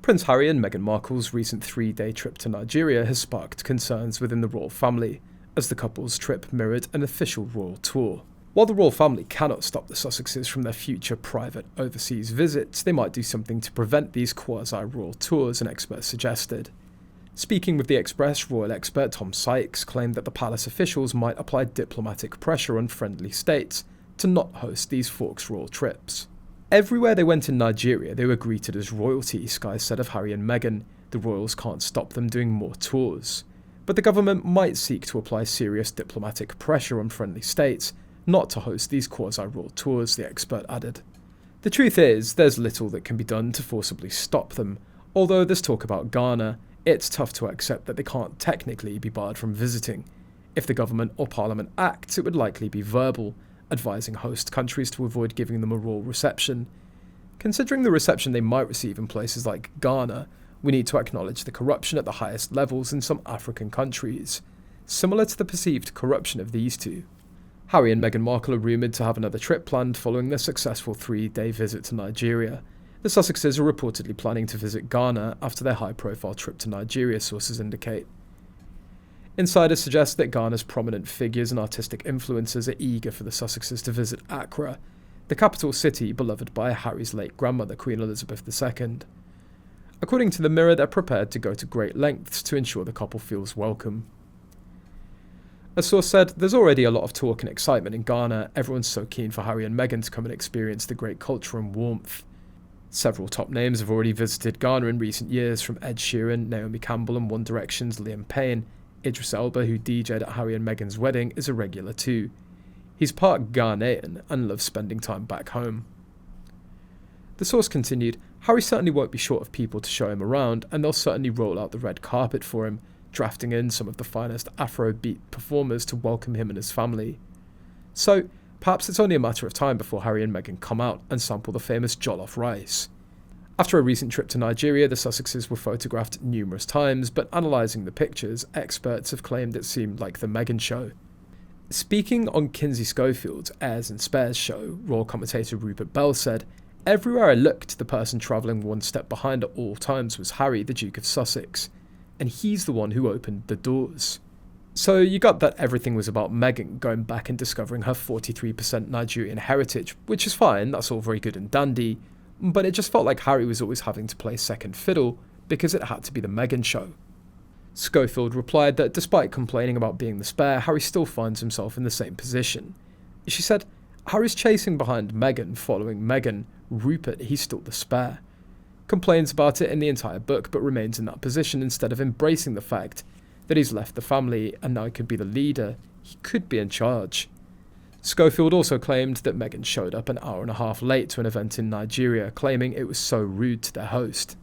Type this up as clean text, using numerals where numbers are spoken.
Prince Harry and Meghan Markle's recent 3-day trip to Nigeria has sparked concerns within the royal family, as the couple's trip mirrored an official royal tour. While the royal family cannot stop the Sussexes from their future private overseas visits, they might do something to prevent these quasi-royal tours, an expert suggested. Speaking with the Express, royal expert Tom Sykes claimed that the palace officials might apply diplomatic pressure on friendly states to not host these forks royal trips. Everywhere they went in Nigeria, they were greeted as royalty, Sky said of Harry and Meghan. The royals can't stop them doing more tours. But the government might seek to apply serious diplomatic pressure on friendly states not to host these quasi-royal tours, the expert added. The truth is, there's little that can be done to forcibly stop them. Although there's talk about Ghana, it's tough to accept that they can't technically be barred from visiting. If the government or parliament acts, it would likely be verbal, advising host countries to avoid giving them a royal reception. Considering the reception they might receive in places like Ghana, we need to acknowledge the corruption at the highest levels in some African countries, similar to the perceived corruption of these two. Harry and Meghan Markle are rumoured to have another trip planned following their successful 3-day visit to Nigeria. The Sussexes are reportedly planning to visit Ghana after their high-profile trip to Nigeria, sources indicate. Insiders suggest that Ghana's prominent figures and artistic influencers are eager for the Sussexes to visit Accra, the capital city beloved by Harry's late grandmother, Queen Elizabeth II. According to the Mirror, they're prepared to go to great lengths to ensure the couple feels welcome. A source said, "There's already a lot of talk and excitement in Ghana. Everyone's so keen for Harry and Meghan to come and experience the great culture and warmth." Several top names have already visited Ghana in recent years, from Ed Sheeran, Naomi Campbell and One Direction's Liam Payne. Idris Elba, who DJ'd at Harry and Meghan's wedding, is a regular too. He's part Ghanaian and loves spending time back home. The source continued, "Harry certainly won't be short of people to show him around, and they'll certainly roll out the red carpet for him, drafting in some of the finest Afrobeat performers to welcome him and his family. So, perhaps it's only a matter of time before Harry and Meghan come out and sample the famous jollof rice." After a recent trip to Nigeria, the Sussexes were photographed numerous times, but analysing the pictures, experts have claimed it seemed like the Meghan show. Speaking on Kinsey Schofield's Heirs and Spares show, royal commentator Rupert Bell said, "Everywhere I looked, the person travelling one step behind at all times was Harry, the Duke of Sussex, and he's the one who opened the doors." So you got that everything was about Meghan going back and discovering her 43% Nigerian heritage, which is fine, that's all very good and dandy, but it just felt like Harry was always having to play second fiddle because it had to be the Meghan show. Schofield replied that despite complaining about being the spare, Harry still finds himself in the same position. She said, "Harry's chasing behind Meghan, following Meghan. Rupert, he's still the spare. Complains about it in the entire book, but remains in that position instead of embracing the fact that he's left the family and now he could be the leader. He could be in charge." Schofield also claimed that Meghan showed up an hour and a half late to an event in Nigeria, claiming it was so rude to their host.